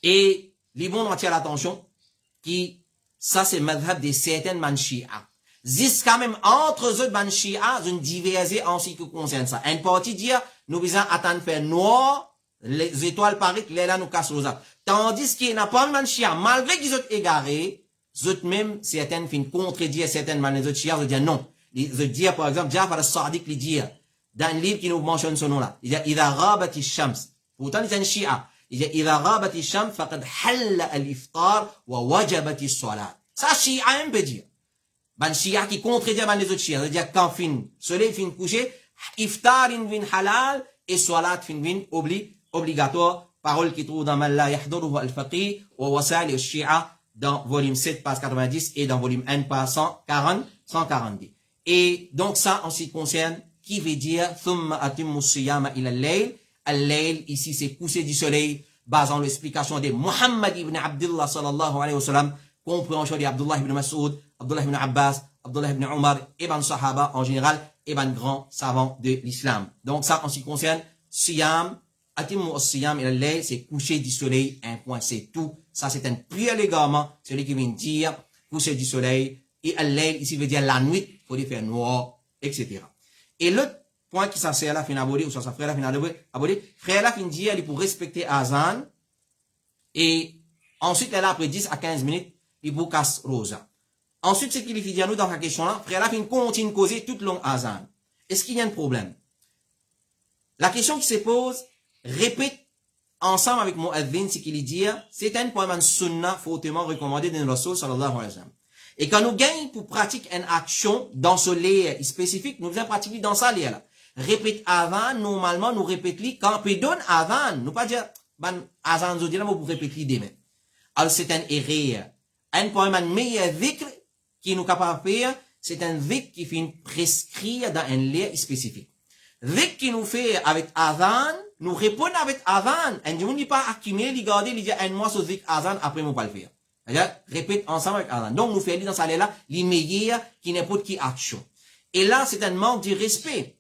Et les bons attirent l'attention, qui, ça c'est madhab des certaines manchi'a. Jusqu'à même entre eux, ban Shia, une diversité en ce qui concerne ça. Une partie dit, nous visons attendre faire noir, les étoiles paraissent, les là nous cassent rosa. Tandis qu'il n'a pas de ban Shia, malgré qu'ils sont égarés, eux même, certaines fin contredire certaines man les autres Shia, ils disent non. Ils disent, par exemple, Jafar al-Sadiq, il dit, dans le livre qui nous mentionne ce nom-là, il dit, idha ghabati shams. Pourtant, il est un Shia. Il dit, idha ghabati shams, faqad halla al-iftar, wa wajabati salat. Ça, Shia aime peut dire. Ban Shia qui contredit ban les autres Shia. C'est-à-dire, quand fin, soleil fin coucher, iftar in vin halal, et salat fin vin obligatoire. Parole qui trouve dans Malla Yahduruhu al-Faqih, wa wasal al-Shia, dans volume 7, page 90, et dans volume 1, page 140. Et donc ça, en ce qui concerne, qui veut dire, thumma atimmu siyama ila al-layl. Al-layl, ici, c'est coucher du soleil, basant l'explication de Muhammad ibn Abdullah sallallahu alayhi wa sallam, compréhension d'Abdullah ibn Mas'ud, Abdullah ibn Abbas, Abdullah ibn Omar, et ban Sahaba en général, et ban grand savant de l'islam. Donc ça, en ce qui concerne, siyam, atimmu as-siyam ila al-layl, c'est coucher du soleil, un point, c'est tout. Ça, c'est un pur légalement, celui qui vient dire, coucher du soleil, et al-layl, ici veut dire la nuit, faut dire faire noir, etc. Et l'autre point qui s'assère là, fin abordé, ou ça frère là, fin abordé, frère là, fin dire, il pour respecter Azan, et ensuite, là, après 10 à 15 minutes, il pour casse rosa. Ensuite, ce qu'il dit à nous dans la question là, frère là, fin continue de causer toute longue Azan. Est-ce qu'il y a un problème? La question qui se pose, répète ensemble avec mon advin, ce qu'il dit, c'est un point de sunna fortement recommandé de Rasul sallallahu alayhi wa sallam. Et quand nous gagnons pour pratiquer une action dans ce lait spécifique, nous faisons pratiquer dans ça lait là. Répète avant, normalement, nous répétons quand on donne avant. Nous pas dire, ban, azan, nous disons, pour répéter demain. Alors, c'est un erreur. Un point de meilleur dhikr qui nous capable de faire, c'est un dhikr qui fait prescrire dans un lait spécifique. Dhikr qui nous fait avec azan, nous répondons avec azan. Et nous ne pas accumuler, regarder, il dit, un mois ce dhikr azan, après, nous pas le faire. Répète ensemble avec azan. Donc, nous faisons dans ça là, les meilleurs qui n'importe qui action. Et là, c'est un manque de respect.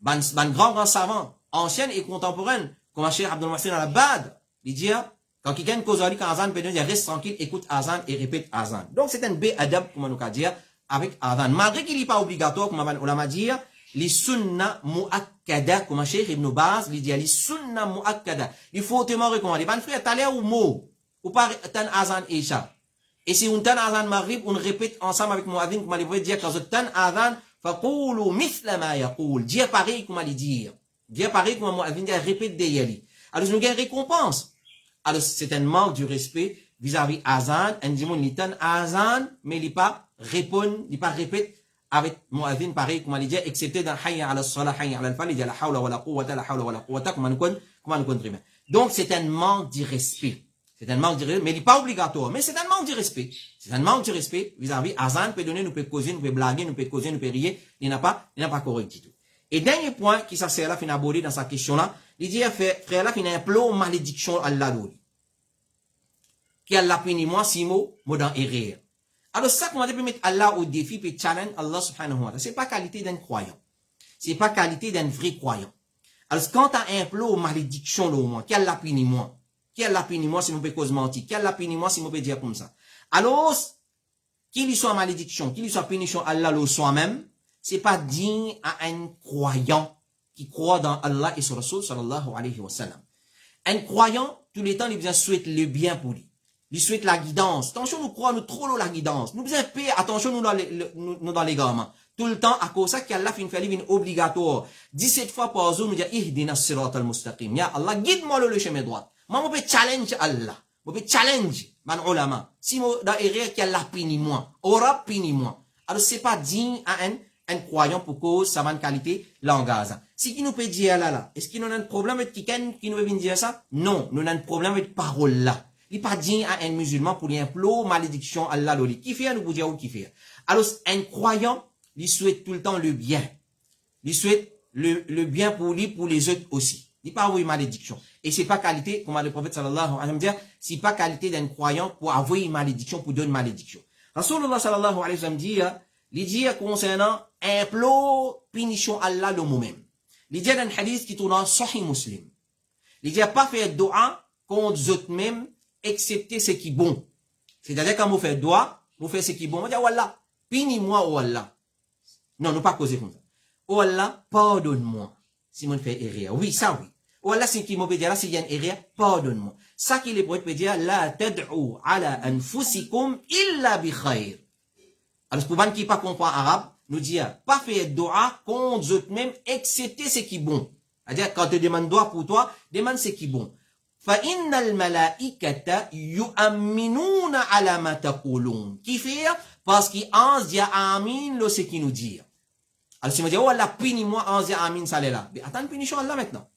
Ban grand savant, ancien et contemporain, comme Cheikh Abdul Muhsin al-Abbad, il dit, Quand quelqu'un cause avec azan, peut dire reste tranquille, écoute azan et répète azan. Donc c'est un B-adab, comme on nous dire, avec azan. Malgré qu'il n'est pas obligatoire, comme on l'a dit, les sunna mu'akkada, comme Cheikh Ibn Baz, il dit les sunna mu'akkada. Il faut hautement recommander. Ben frère, t'as l'air ou mot, ou pas tan azan isha. Et si on tan azan maghrib, on répète ensemble avec mu'adhin, comme on va dire, quand on tan azan, faqulu mithla ma yaqul. Dis pareil, comme on va dire. Dis pareil, comme mu'adhin dit, répète des yali. Alors, nous avons une récompense. Alors, c'est un manque du respect vis-à-vis azan. Un dit, il tan azan, mais il pas répond, il pas répète avec mu'adhin pareil, comme on dit, excepté dans hayya ala salah, hayya ala al-fal, il dit la hawla wa la quwwata, la hawla wa la quwwata, comme on connaît bien. Donc, c'est un manque du respect. C'est un manque de respect, mais il n'est pas obligatoire. Mais c'est un manque de respect. C'est un manque de respect vis-à-vis azan, peut donner, nous peut causer, nous peut blaguer, nous peut causer, nous peut rire. Il n'a pas correct du tout. Et dernier point qui ça sert là, fin abordé dans sa question là, il dit, frère là, fin implore malédiction à Allah l'oli. Qui a la puni moi, si mot dans erreur. Alors ça, comment on peut mettre Allah au défi, puis challenge Allah subhanahu wa ta'ala. C'est pas qualité d'un croyant. C'est pas qualité d'un vrai croyant. Alors quand t'as implore malédiction là, moi, qui a la puni moi? Qui a la puni moi si on peut cause mentir? Qui a la puni moi si on peut dire comme ça? Alors, qu'il lui soit malédiction, qu'il lui soit punition Allah le soi-même, c'est pas digne à un croyant qui croit dans Allah et son Rasul sallallahu alayhi wa sallam. Un croyant, tous les temps, il besoin souhaite le bien pour lui. Il souhaite la guidance. Attention, nous croyons, nous trop la guidance. Nous besoin paix, attention, nous dans les gamins. Tout le temps, à cause de ça, qu'Allah fait une obligatoire. 17 fois par jour, nous dit, ihdina sirat al-mustaqim. Ya Allah, guide-moi le chemin droit. Moi, je peux challenge Allah. Je peux challenge, man ulama. Si moi, dans erreur, qu'Allah puni moi. Aura puni moi. Alors, c'est pas digne à un croyant pour cause sa bonne qualité langage. Si qui nous peut dire là, est-ce qu'il nous a un problème avec quelqu'un qui nous veut dire ça? Non, nous avons un problème avec parole là. Il n'est pas digne à un musulman pour lui implore malédiction à Allah l'oli. Qui fait, nous vous dire où qui fait. Alors, un croyant, il souhaite tout le temps le bien. Il souhaite le bien pour lui, pour les autres aussi. Il n'est pas avoir une malédiction. Et c'est pas qualité, comme le prophète sallallahu alayhi wa sallam dit, c'est pas qualité d'un croyant pour avoir une malédiction, pour donner une malédiction. Rasulullah sallallahu alayhi wa sallam dit, il dit concernant implore punition Allah le mot même. Il dit dans un hadith qui tourne en Sahih Muslim. Il dit pas faire dua contre eux même, excepté ce qui est bon. C'est-à-dire quand vous faites dua, vous faites ce qui est bon. Vous dites, oh Allah, punis-moi, oh Allah. Non, nous pas causer comme ça. Oh Allah, pardonne-moi. Si mon fait erreur. Oui, ça oui. Oh Allah, c'est qui m'a dit là, s'il y a une erreur, pardonne-moi. Ça qui les poètes peut dire, la tad'u ala anfusikum illa bi khayr. Alors, pour les qui pas comprendre arabe, nous dit, pas faire dua contre eux-mêmes, excepté ce qui est bon. C'est-à-dire, quand tu demandes dua pour toi, demande ce qui est bon. فَإِنَّ الْمَلَائِكَةَ يُؤَمِّنُونَ عَلَى مَا تَقُولُونَ. Qui fait? Parce qu'ils en disent amin le ce qui nous dit. Alors, si on dit, oh Allah, punis-moi, en disant amin, ça l'est là. Mais attends, punition Allah maintenant.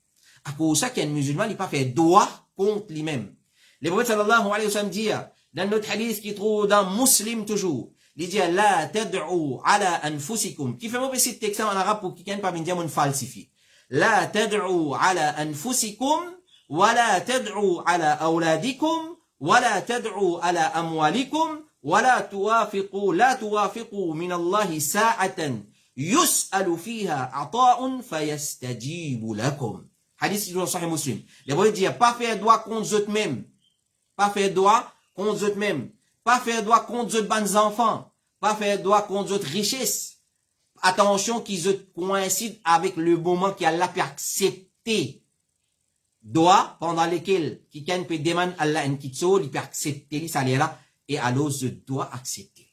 À cause de ça qu'un musulman, il pas fait dua contre lui-même. Le prophète sallallahu alayhi wa sallam dit, dans notre hadith qui trouve dans Muslim toujours, il dit, la tad'u ala anfusikum. Qui fait mauvais ce texte en arabe pour quelqu'un pas bien dire mon falsifié. La tad'u ala anfusikum, wa la tad'u ala awladikum, wa la tad'u ala amwalikum, wa la tuwafiqu min Allahi sa'atan yus'alu fiha ata'un fayastajibu lakum. Hadith dans Sahih Muslim. Le prophète dit, pas faire droit contre eux-mêmes. Pas faire droit contre eux-mêmes. Pas faire droit contre eux bonnes enfants. Pas faire droit contre eux richesses. Attention qu'ils coïncident avec le moment qu'Allah peut accepter. Droit pendant lesquels quelqu'un peut demander à Allah un kitso, il peut accepter les salaires et alors je dois accepter.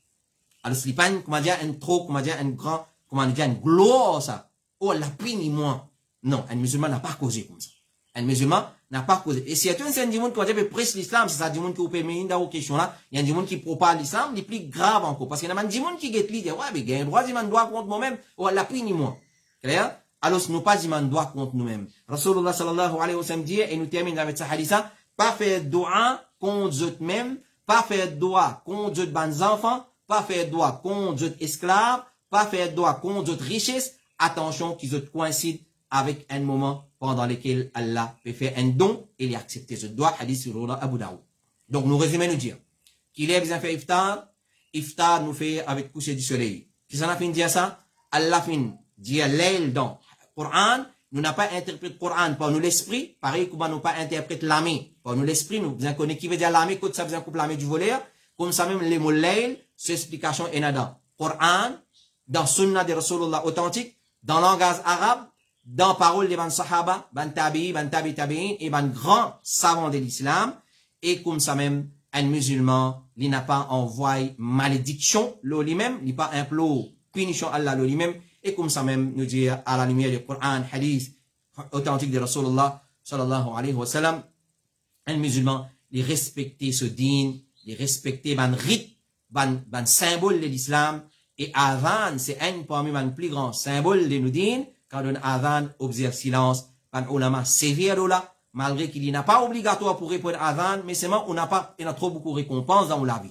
Alors c'est pas comment dire un trop, comment dire un grand, comment dire une gloire ça. Oh la punis-moi. Non, un musulman n'a pas causé comme ça. Un musulman n'a pas causé. Et si c'est un du monde qui prêche l'islam, c'est ça du monde qui vous permet dans vos questions là, il y a du monde qui propage l'islam, il est plus grave encore. Parce qu'il y a un du monde qui dit, ouais, mais il y a un droit d'y droit contre moi-même, oh, la punis-moi. Clair? Alors, nous pas d'y droit contre nous-mêmes. Rasulullah sallallahu alayhi wa sallam dit, et nous terminons avec ce hadith, pas faire dua contre eux-mêmes, pas faire dua contre eux bonnes enfants, pas faire dua contre eux esclaves, pas faire dua contre eux richesses. Attention qu'ils coïncident avec un moment pendant lequel Allah peut faire un don et il accepter ce doigt, hadith sur Abu Daoud. Donc, nous résumons nous dire qu'il est besoin de faire iftar nous fait avec coucher du soleil. Qui s'en a fait dire ça? Allah fin dit l'aile dans le Coran nous n'a pas interprété le Coran par nous l'esprit, pareil comme nous pas interprété l'ami par nous l'esprit, nous bien connaît qui veut dire l'ami, quand ça veut dire couple l'ami du voleur, comme ça même les mots l'ail, cette explication est dans Coran, dans Sunna de Rasulullah authentique, dans langage arabe, dans parole des ban sahaba, ban tabi'i, ban tabi'in, et ban grand savant de l'islam, et comme ça même, un musulman, il n'a pas envoyé malédiction, lui-même, il n'a pas implore punition Allah lui-même, et comme ça même, nous dire à la lumière du Coran, hadith authentique de Rasulullah, sallallahu alayhi wa sallam, un musulman, il respecter ce dîne, il respecter ban rite, ban symbole de l'islam, et Adhan, c'est un parmi les plus grands symboles de nos dînes, quand on Adhan observe silence, ban ulama sévère là, malgré qu'il n'est pas obligatoire pour répondre à Adhan, mais seulement on n'a pas, il a trop beaucoup de récompenses dans la vie.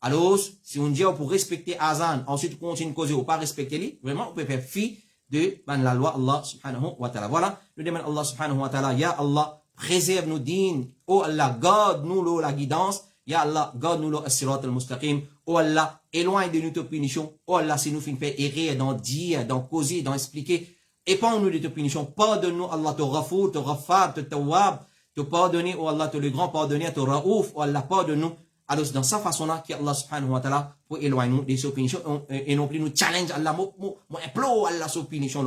Alors, si on dit pour respecter Adhan, ensuite on continue de causer ou pas respecter lui, vraiment on peut faire fi de la loi Allah subhanahu wa ta'ala. Voilà, nous demandons Allah subhanahu wa ta'ala, Ya Allah, préserve nos dînes, oh Allah, garde-nous la guidance, Ya Allah, garde-nous as-sirat al-mustaqim, oh Allah, éloigne de nous tes punitions, oh Allah, si nous finissons faire errer, dans dire, dans causer, dans expliquer, épargne-nous de tes punitions, pardonne-nous, Allah, te Ghafour, te Ghaffar, te Tawwab, te pardonner, oh Allah, te le grand pardonner, te Raouf, oh Allah, pardonne-nous. Alors, dans sa façon-là, qu'Allah subhanahu wa ta'ala, pour éloigner nous de ces punitions, et non plus nous challenge Allah, implore Allah sur punition,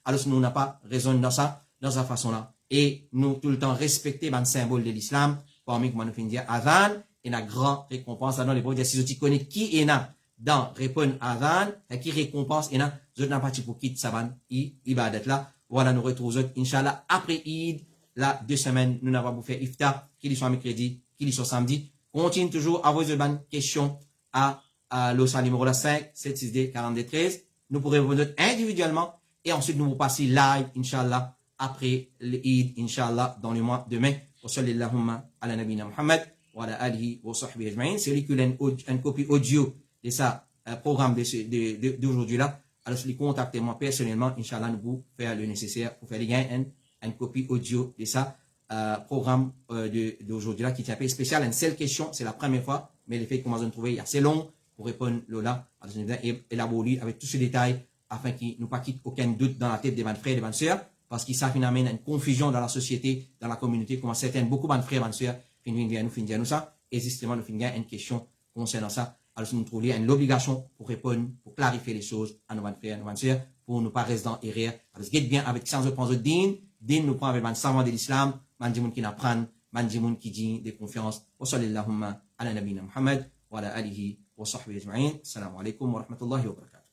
alors, nous n'a pas raison dans ça, dans sa façon-là. Et nous, tout le temps, respecter le symbole de l'islam, parmi que nous finissons dire Adhan, et la grande récompense, dans les prophètes, si tu connais qui est là, dans répondre Adhan, et qui récompense, et là, je n'ai pas pour quitter Saban, ibadat là. Voilà, nous retrouvons, Inch'Allah, après Eid, là, 2 semaines, nous n'avons pas fait iftar, qu'il soit mercredi, qu'il soit samedi. Continue toujours à vos questions à l'OSA numéro 5, 762 42 13. Nous pourrons répondre individuellement et ensuite nous vous passer live, Inch'Allah, après l'Eid, Inch'Allah, dans le mois de mai. Wa sallallahu ala nabina Muhammad wa ala alihi wa sahbihi ajma'in. C'est lui qui a une copie audio de ça, programme d'aujourd'hui là. Alors, si vous contactez moi personnellement, Inch'Allah, nous vous faire le nécessaire pour faire les gains, une copie audio de ça. Programme d'aujourd'hui là qui est un peu spécial. Une seule question, c'est la première fois, mais les faits qu'on va trouver assez long pour répondre là. Alors, nous allons élaborer avec tous ces détails afin qu'il ne pas quitte aucun doute dans la tête des frères et des sœurs, parce qu'il ça amène une confusion dans la société, dans la communauté, comment beaucoup de frères et sœurs finissent nous ça, et justement nous finissons une question concernant ça. Alors, si nous trouvons l'obligation pour répondre, pour clarifier les choses à nos frères et nos sœurs, pour ne pas rester dans l'erreur. Alors, get bien avec sans reprendre le din nous prend avec le savant de l'islam, Mandimoun qui n'apprend, Mandimoun qui dit de confiance. Wa sallallahu ala nabina Muhammad wa ala alihi wa sahbihi ajma'in. Assalamu alaikum wa rahmatullahi wa barakatuh.